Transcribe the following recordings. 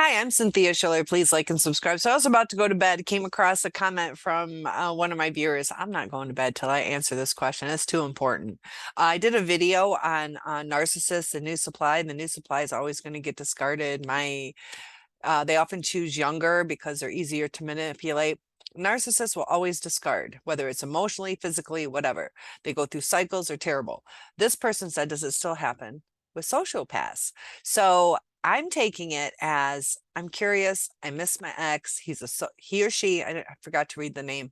Hi, I'm Cynthia Schiller. Please like and subscribe. So I was about to go to bed, came across a comment from one of my viewers. I'm not going to bed till I answer this question. It's too important. I did a video on Narcissist, the new supply. The new supply is always going to get discarded. They often choose younger because they're easier to manipulate. Narcissists will always discard, whether it's emotionally, physically, whatever. They go through cycles, they're terrible. This person said, does it still happen with sociopaths? So I'm taking it as I'm curious. I miss my ex. He or she. I forgot to read the name.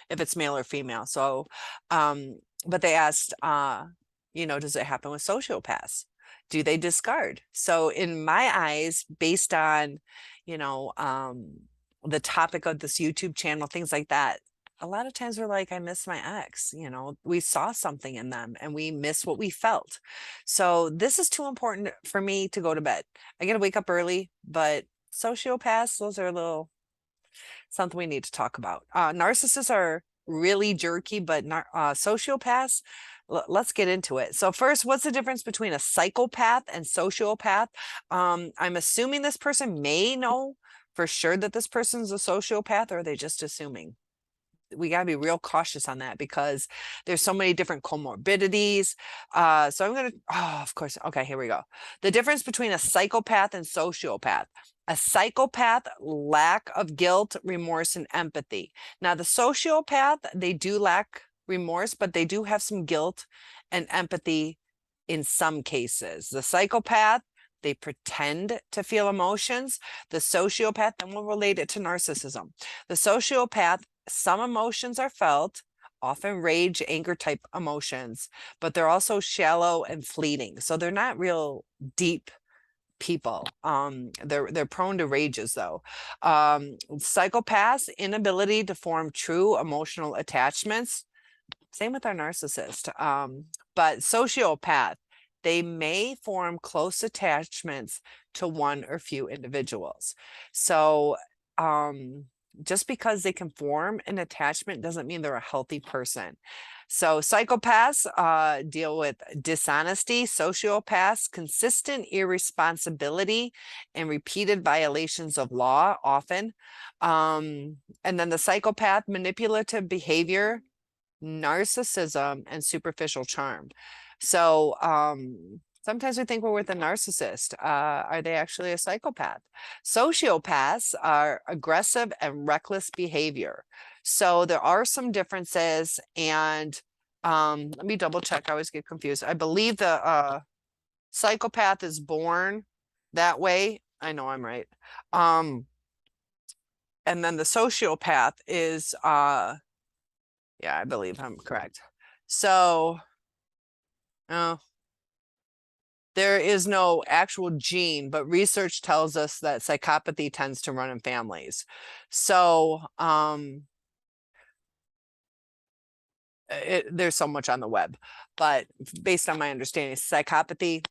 If it's male or female. So, but they asked, does it happen with sociopaths? Do they discard? So in my eyes, based on, you know, the topic of this YouTube channel, things like that, a lot of times we're like, I miss my ex, we saw something in them and we miss what we felt. So this is too important for me to go to bed. I got to wake up early, but sociopaths, those are a little something we need to talk about. Narcissists are really jerky, but sociopaths, let's get into it. So first, what's the difference between a psychopath and sociopath? I'm assuming this person may know for sure that this person's a sociopath, or are they just assuming? We got to be real cautious on that because there's so many different comorbidities. So I'm going to, of course. Okay, here we go. The difference between a psychopath and sociopath. A psychopath, lack of guilt, remorse, and empathy. Now, the sociopath, they do lack remorse, but they do have some guilt and empathy in some cases. The psychopath, they pretend to feel emotions. The sociopath, and we'll relate it to narcissism. The sociopath, some emotions are felt, often rage, anger type emotions, but they're also shallow and fleeting. So they're not real deep people. They're prone to rages though. Psychopaths, inability to form true emotional attachments. Same with our narcissist. But sociopath, they may form close attachments to one or few individuals. So just because they can form an attachment doesn't mean they're a healthy person. So psychopaths deal with dishonesty, sociopaths, consistent irresponsibility and repeated violations of law often. And then the psychopath, manipulative behavior, narcissism, and superficial charm. So sometimes we think we're with a narcissist. Are they actually a psychopath? Sociopaths are aggressive and reckless behavior. So there are some differences. And let me double check. I always get confused. I believe the psychopath is born that way. I know I'm right. And then the sociopath is yeah, I believe I'm correct. So, there is no actual gene, but research tells us that psychopathy tends to run in families. So, there's so much on the web, but based on my understanding, psychopathy,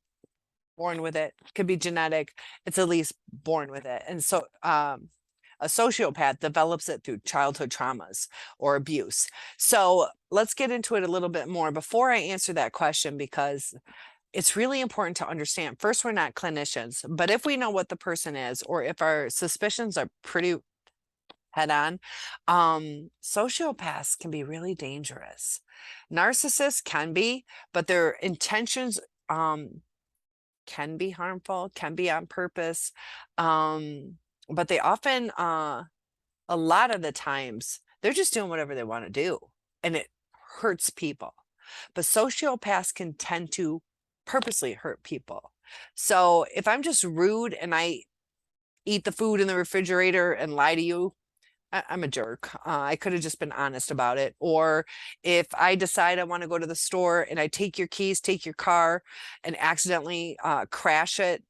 born with it, could be genetic. It's at least born with it. And so, a sociopath develops it through childhood traumas or abuse. So let's get into it a little bit more before I answer that question, because it's really important to understand. First, we're not clinicians, but if we know what the person is, or if our suspicions are pretty head on, sociopaths can be really dangerous. Narcissists can be, but their intentions can be harmful, can be on purpose. But they often, a lot of the times, they're just doing whatever they want to do, and it hurts people. But sociopaths can tend to purposely hurt people. So if I'm just rude and I eat the food in the refrigerator and lie to you, I'm a jerk. I could have just been honest about it. Or if I decide I want to go to the store and I take your keys, take your car, and accidentally crash it,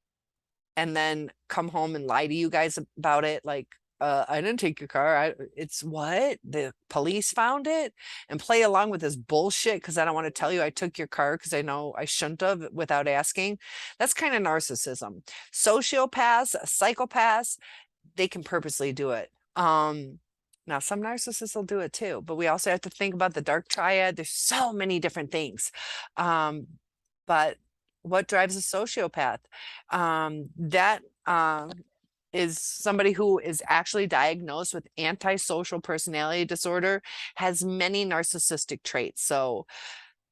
and then come home and lie to you guys about it, like, I didn't take your car. It's what? The police found it, and play along with this bullshit because I don't want to tell you I took your car because I know I shouldn't have without asking. That's kind of narcissism. Sociopaths, psychopaths, they can purposely do it. Now some narcissists will do it too, but we also have to think about the dark triad. There's so many different things. But what drives a sociopath? That is somebody who is actually diagnosed with antisocial personality disorder, has many narcissistic traits. So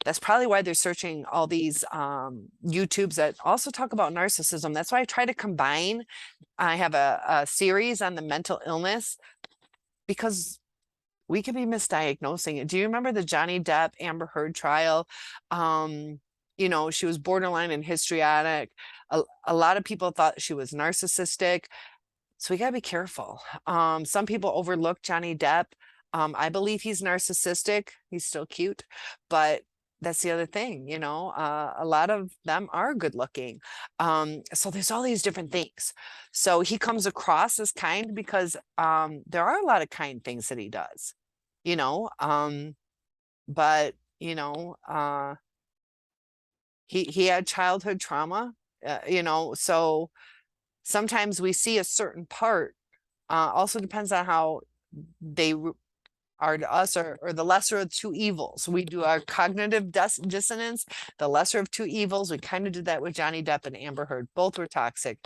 that's probably why they're searching all these YouTubes that also talk about narcissism. That's why I try to combine. I have a series on the mental illness, because we could be misdiagnosing it. Do you remember the Johnny Depp Amber Heard trial? You know, she was borderline and histrionic. A lot of people thought she was narcissistic. So we gotta be careful. Some people overlook Johnny Depp. I believe he's narcissistic. He's still cute, but that's the other thing, you know, a lot of them are good looking. So there's all these different things. So he comes across as kind because there are a lot of kind things that he does, you know, but you know, he had childhood trauma, you know, so sometimes we see a certain part. Also depends on how they are to us, or the lesser of two evils. We do our cognitive dissonance, the lesser of two evils. We kind of did that with Johnny Depp and Amber Heard. Both were toxic.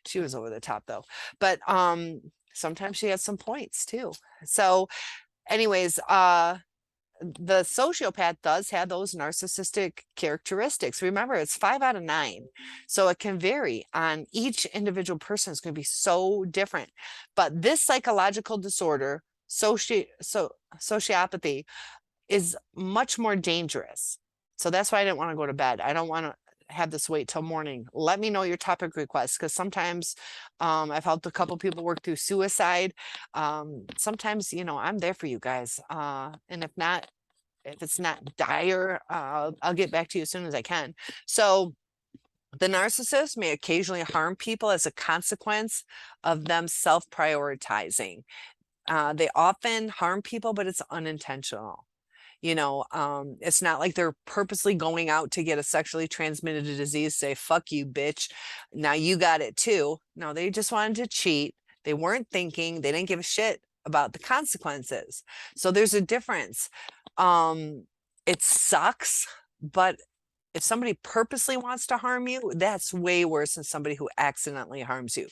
She was over the top though. But sometimes she has some points too. So anyways, the sociopath does have those narcissistic characteristics. Remember, it's 5 out of 9. So it can vary on each individual person. It's going to be so different. But this psychological disorder, sociopathy, is much more dangerous. So that's why I didn't want to go to bed. I don't want to have this wait till morning. Let me know your topic requests, because sometimes I've helped a couple people work through suicide. Sometimes, you know, I'm there for you guys. And if it's not dire, I'll get back to you as soon as I can. So the narcissist may occasionally harm people as a consequence of them self-prioritizing. They often harm people, but it's unintentional. You know, it's not like they're purposely going out to get a sexually transmitted disease, say, fuck you, bitch. Now you got it too. No, they just wanted to cheat. They weren't thinking, they didn't give a shit about the consequences. So there's a difference. It sucks, but if somebody purposely wants to harm you, that's way worse than somebody who accidentally harms you.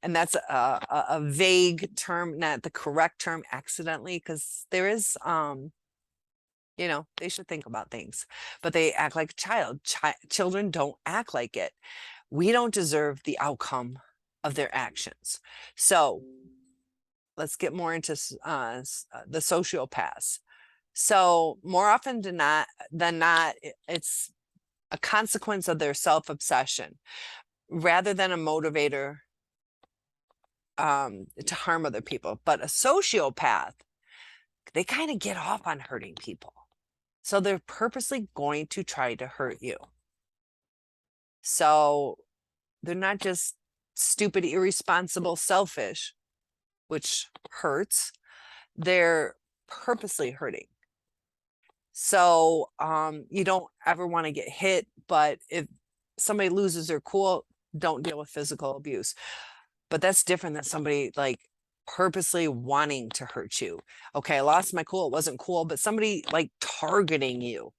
And that's a vague term, not the correct term, accidentally, because there is you know, they should think about things, but they act like a child. Children don't act like it. We don't deserve the outcome of their actions. So let's get more into the sociopaths. So more often than not, it's a consequence of their self-obsession rather than a motivator to harm other people. But a sociopath, they kind of get off on hurting people. So they're purposely going to try to hurt you. So they're not just stupid, irresponsible, selfish, which hurts. They're purposely hurting. So you don't ever want to get hit, but if somebody loses their cool, don't deal with physical abuse. But that's different than somebody like purposely wanting to hurt you. Okay, I lost my cool. It wasn't cool, but somebody like targeting you.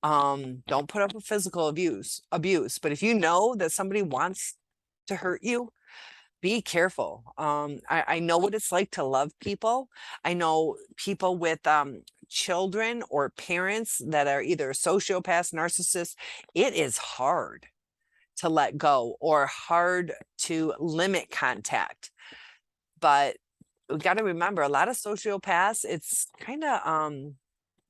Don't put up with physical abuse. But if you know that somebody wants to hurt you, be careful. I know what it's like to love people. I know people with children or parents that are either sociopaths, narcissists. It is hard to let go or hard to limit contact. But we got to remember, a lot of sociopaths, it's kind of,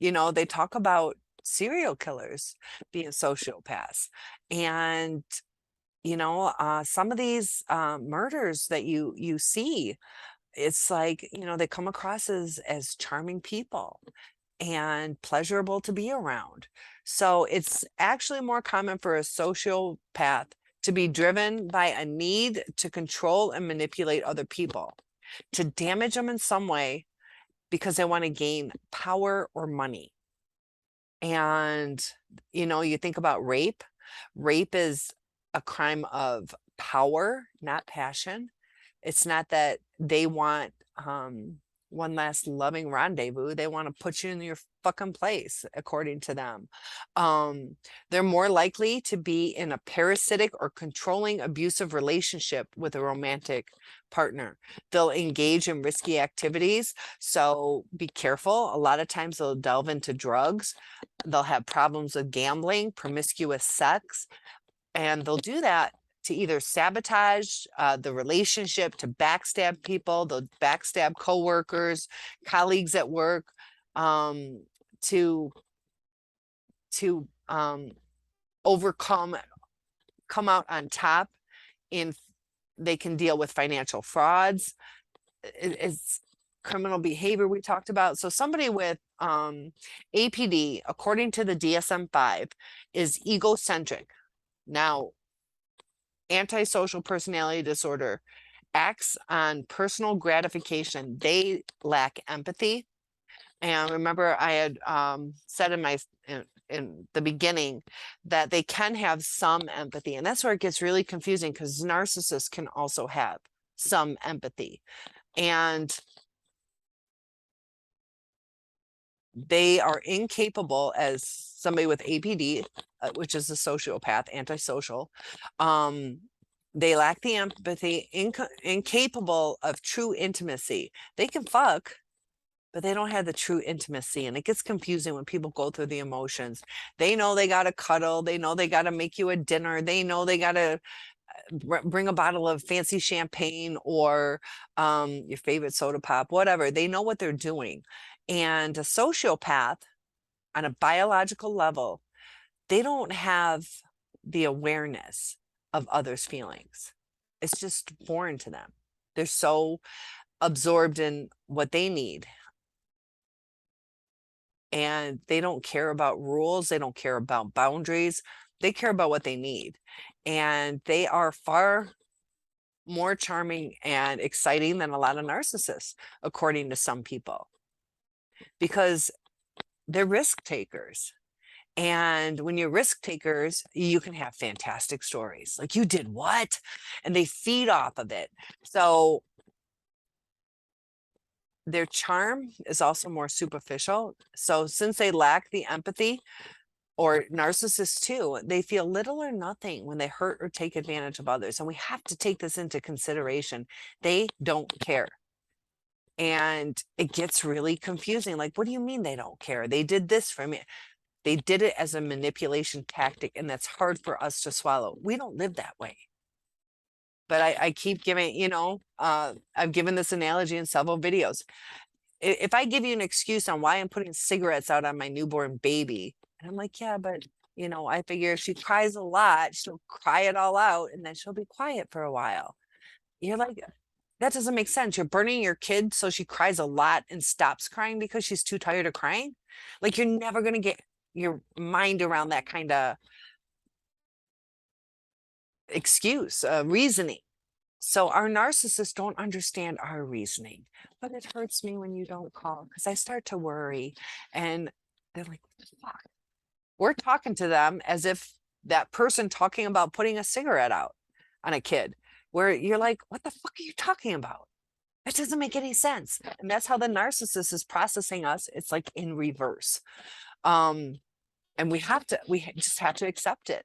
you know, they talk about serial killers being sociopaths. And, you know, some of these murders that you see, it's like, you know, they come across as charming people and pleasurable to be around. So it's actually more common for a sociopath to be driven by a need to control and manipulate other people, to damage them in some way because they want to gain power or money. And, you know, you think about rape. Rape is a crime of power, not passion. It's not that they want one last loving rendezvous. They want to put you in your fucking place, according to them. They're more likely to be in a parasitic or controlling abusive relationship with a romantic partner. They'll engage in risky activities, so be careful. A lot of times they'll delve into drugs. They'll have problems with gambling, promiscuous sex, and they'll do that to either sabotage the relationship, to backstab people. They'll backstab coworkers, colleagues at work, to overcome, come out on top. In they can deal with financial frauds. It's criminal behavior we talked about. So somebody with APD, according to the DSM-5, is egocentric. Now, antisocial personality disorder acts on personal gratification. They lack empathy. And remember, I had said in the beginning that they can have some empathy. And that's where it gets really confusing, because narcissists can also have some empathy. And they are incapable, as somebody with APD, which is a sociopath, antisocial. They lack the empathy, incapable of true intimacy. They can fuck, but they don't have the true intimacy. And it gets confusing when people go through the emotions. They know they got to cuddle. They know they got to make you a dinner. They know they got to bring a bottle of fancy champagne or your favorite soda pop, whatever. They know what they're doing. And a sociopath, on a biological level, they don't have the awareness of others' feelings. It's just foreign to them. They're so absorbed in what they need. And they don't care about rules. They don't care about boundaries. They care about what they need. And they are far more charming and exciting than a lot of narcissists, according to some people, because they're risk takers. And when you're risk takers, you can have fantastic stories. Like, you did what? And they feed off of it. So their charm is also more superficial. So since they lack the empathy, or narcissists too, they feel little or nothing when they hurt or take advantage of others. And we have to take this into consideration. They don't care. And it gets really confusing. Like, what do you mean they don't care? They did this for me. They did it as a manipulation tactic, and that's hard for us to swallow. We don't live that way. But I keep giving, I've given this analogy in several videos. If I give you an excuse on why I'm putting cigarettes out on my newborn baby, and I'm like, yeah, but I figure if she cries a lot, she'll cry it all out, and then she'll be quiet for a while. You're like, that doesn't make sense. You're burning your kid so she cries a lot and stops crying because she's too tired of crying. Like, you're never going to get your mind around that kind of excuse, reasoning. So our narcissists don't understand our reasoning, but it hurts me when you don't call, because I start to worry. And they're like, what the fuck? We're talking to them as if that person talking about putting a cigarette out on a kid, where you're like, what the fuck are you talking about? That doesn't make any sense. And that's how the narcissist is processing us. It's like in reverse. And we just have to accept it.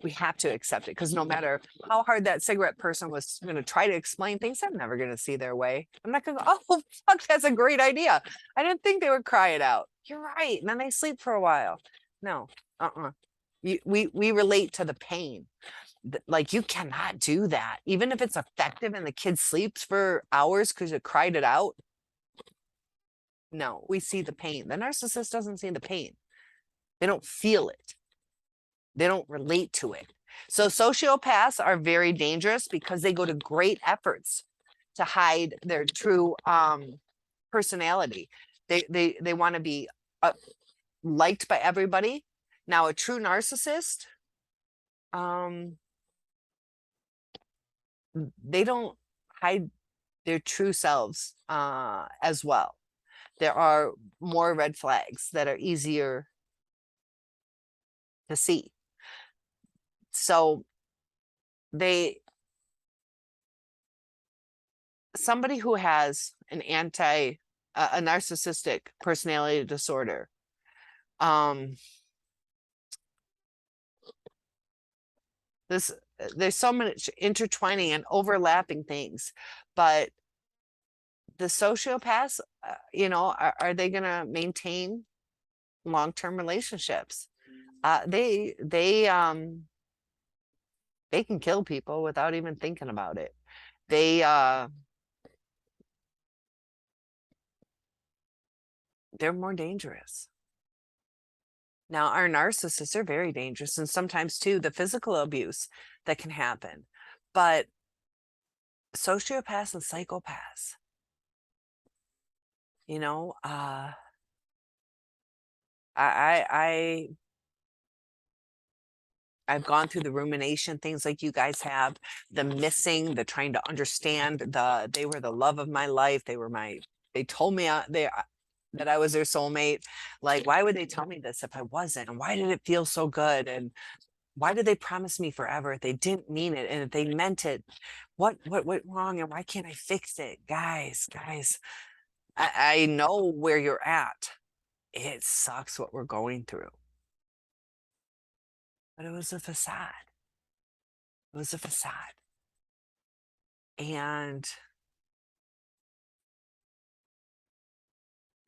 We have to accept it, because no matter how hard that cigarette person was going to try to explain things, I'm never going to see their way. I'm not going to go, oh, fuck, that's a great idea. I didn't think they would cry it out. You're right. And then they sleep for a while. No, we relate to the pain. Like, you cannot do that. Even if it's effective and the kid sleeps for hours because you cried it out. No, we see the pain. The narcissist doesn't see the pain. They don't feel it. They don't relate to it. So sociopaths are very dangerous because they go to great efforts to hide their true personality. They want to be liked by everybody. Now, a true narcissist, they don't hide their true selves as well. There are more red flags that are easier to see. So somebody who has an a narcissistic personality disorder. Um, this there's so much intertwining and overlapping things, but the sociopaths, are they going to maintain long-term relationships? They can kill people without even thinking about it. They're more dangerous. Now, our narcissists are very dangerous, and sometimes too the physical abuse that can happen. But sociopaths and psychopaths, you know, I I've gone through the rumination things like you guys have, the missing, the trying to understand, they were the love of my life. They told me that I was their soulmate. Like, why would they tell me this if I wasn't? And why did it feel so good? And why did they promise me forever if they didn't mean it? And if they meant it, what went wrong? And why can't I fix it? Guys, I know where you're at. It sucks what we're going through. But it was a facade. It was a facade. And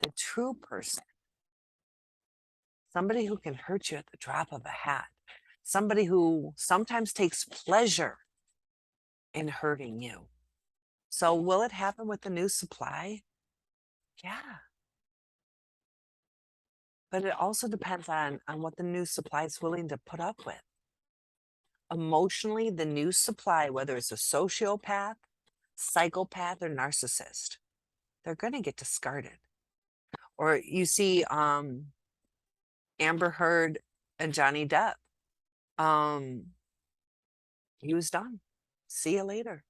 the true person, somebody who can hurt you at the drop of a hat, somebody who sometimes takes pleasure in hurting you. So will it happen with the new supply? Yeah. But it also depends on what the new supply is willing to put up with. Emotionally, the new supply, whether it's a sociopath, psychopath, or narcissist, they're going to get discarded. Or you see Amber Heard and Johnny Depp. He was done. See you later.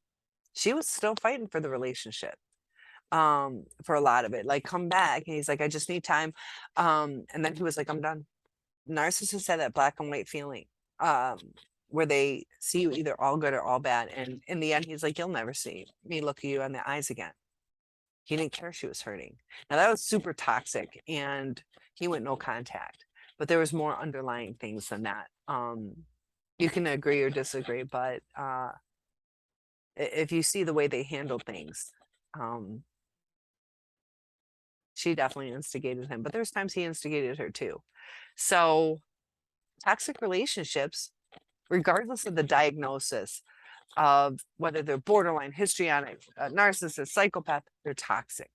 She was still fighting for the relationship for a lot of it. Like, come back. And he's like, I just need time. And then he was like, I'm done. Narcissists have that black and white feeling where they see you either all good or all bad. And in the end, he's like, you'll never see me look at you in the eyes again. He didn't care she was hurting. Now that was super toxic, and he went no contact. But there was more underlying things than that. You can agree or disagree, but if you see the way they handle things, she definitely instigated him. But there's times he instigated her too. So toxic relationships, regardless of the diagnosis of whether they're borderline, histrionic, narcissist, psychopath, they're toxic.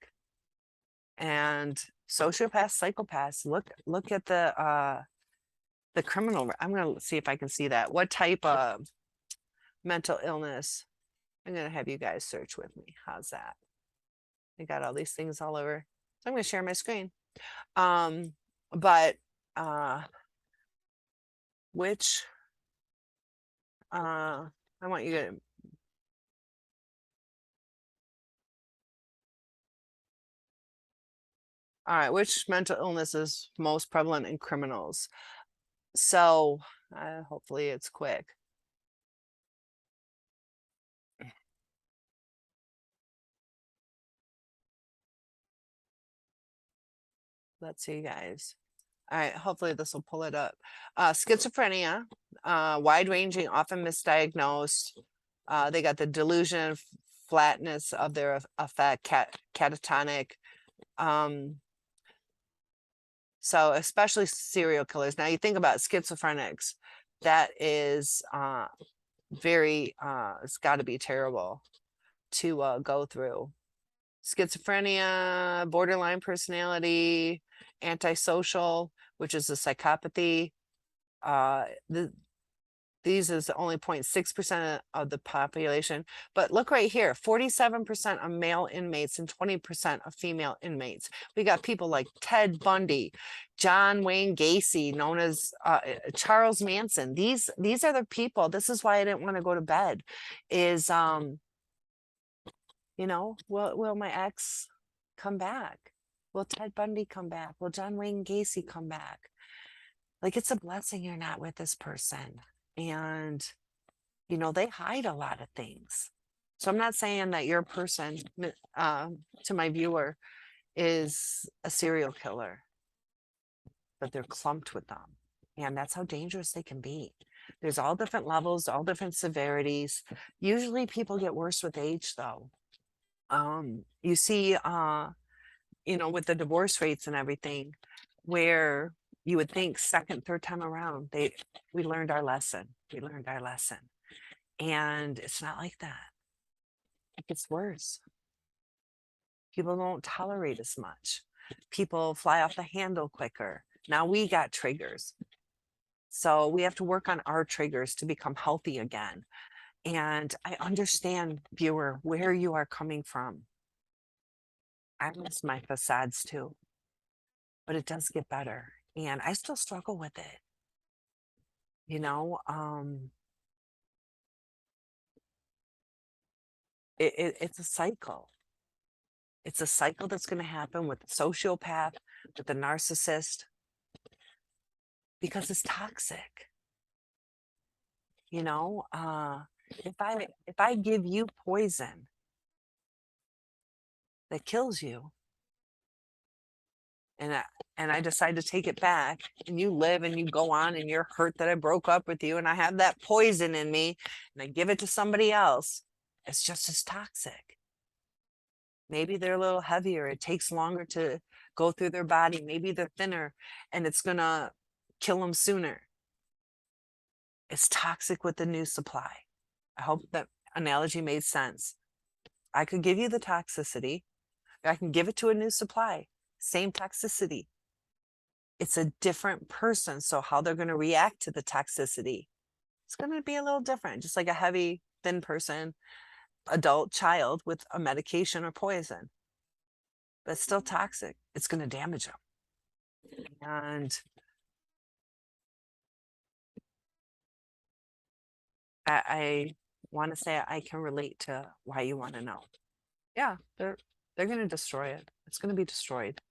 And sociopaths, psychopaths, look at the criminal. I'm going to see if I can see that. What type of mental illness? I'm going to have you guys search with me. How's that? I got all these things all over. So I'm going to share my screen. But which I want you to all right, which mental illness is most prevalent in criminals? So hopefully it's quick. Let's see, guys. All right, hopefully this will pull it up. Schizophrenia, wide-ranging, often misdiagnosed. They got the delusion, flatness of their effect, catatonic. So especially serial killers. Now you think about schizophrenics, that is very, it's got to be terrible to go through. Schizophrenia, borderline personality, antisocial, which is a psychopathy. These is only 0.6% of the population. But look right here, 47% of male inmates and 20% of female inmates. We got people like Ted Bundy, John Wayne Gacy, known as Charles Manson. These are the people. This is why I didn't want to go to bed. Is will my ex come back? Will Ted Bundy come back? Will John Wayne Gacy come back? Like, it's a blessing you're not with this person. And, they hide a lot of things. So I'm not saying that your person, to my viewer, is a serial killer, but they're clumped with them. And that's how dangerous they can be. There's all different levels, all different severities. Usually people get worse with age though. You see, with the divorce rates and everything, where you would think second, third time around, we learned our lesson. We learned our lesson. And it's not like that. It gets worse. People don't tolerate as much. People fly off the handle quicker. Now we got triggers. So we have to work on our triggers to become healthy again. And I understand, viewer, where you are coming from. I miss my facades too, but it does get better. And I still struggle with it. You know, it's a cycle. It's a cycle that's going to happen with the sociopath, with the narcissist, because it's toxic. You know, if I give you poison that kills you, and I decide to take it back, and you live and you go on and you're hurt that I broke up with you, and I have that poison in me, and I give it to somebody else, it's just as toxic. Maybe they're a little heavier. It takes longer to go through their body. Maybe they're thinner and it's going to kill them sooner. It's toxic with the new supply. I hope that analogy made sense. I could give you the toxicity. I can give it to a new supply. Same toxicity. It's a different person. So how they're going to react to the toxicity, it's going to be a little different. Just like a heavy, thin person, adult child with a medication or poison. But it's still toxic. It's going to damage them. And I want to say I can relate to why you want to know. Yeah, they're going to destroy it. It's going to be destroyed.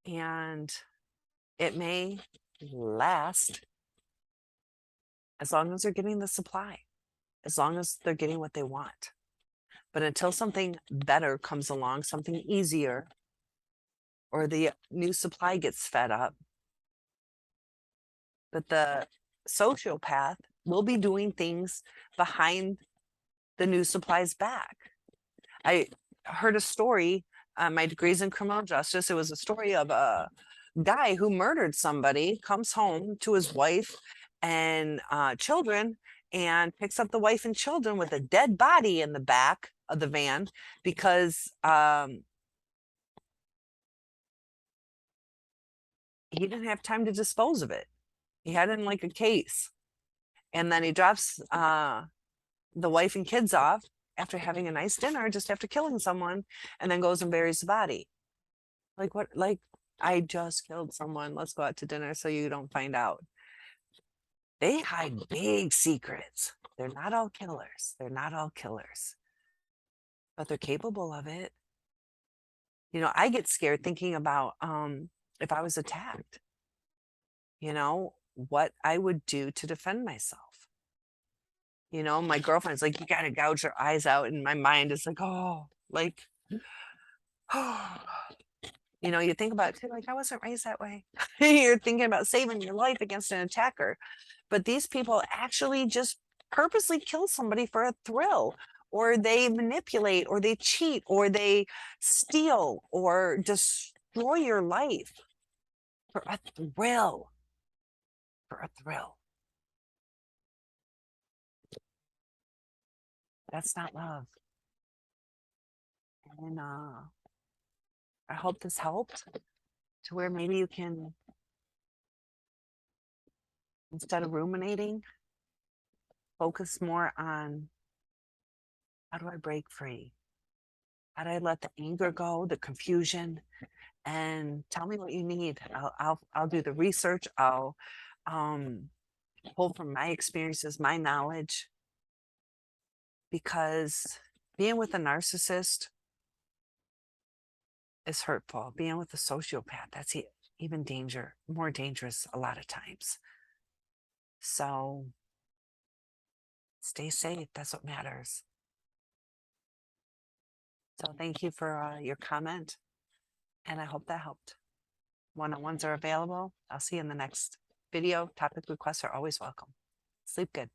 And it may last as long as they're getting the supply, as long as they're getting what they want. But until something better comes along, something easier, or the new supply gets fed up, but the sociopath will be doing things behind the new supply's back. I heard a story, my degree's in criminal justice. It was a story of a guy who murdered somebody, comes home to his wife and children, and picks up the wife and children with a dead body in the back of the van because he didn't have time to dispose of it. He had it in like a case. And then he drops the wife and kids off after having a nice dinner, just after killing someone, and then goes and buries the body. Like, what? Like, I just killed someone. Let's go out to dinner so you don't find out. They hide big secrets. They're not all killers. They're not all killers, but they're capable of it. You know, I get scared thinking about if I was attacked, what I would do to defend myself. My girlfriend's like, you got to gouge your eyes out. And my mind is like, oh, like, oh, you think about it too, like, I wasn't raised that way. You're thinking about saving your life against an attacker. But these people actually just purposely kill somebody for a thrill, or they manipulate, or they cheat, or they steal, or destroy your life for a thrill. For a thrill. That's not love. And I hope this helped to where maybe you can, instead of ruminating, focus more on, how do I break free? How do I let the anger go, the confusion, and tell me what you need. I'll do the research. I'll pull from my experiences, my knowledge, because being with a narcissist is hurtful. Being with a sociopath, that's even more dangerous a lot of times. So stay safe. That's what matters. So thank you for your comment. And I hope that helped. One-on-ones are available. I'll see you in the next video. Topic requests are always welcome. Sleep good.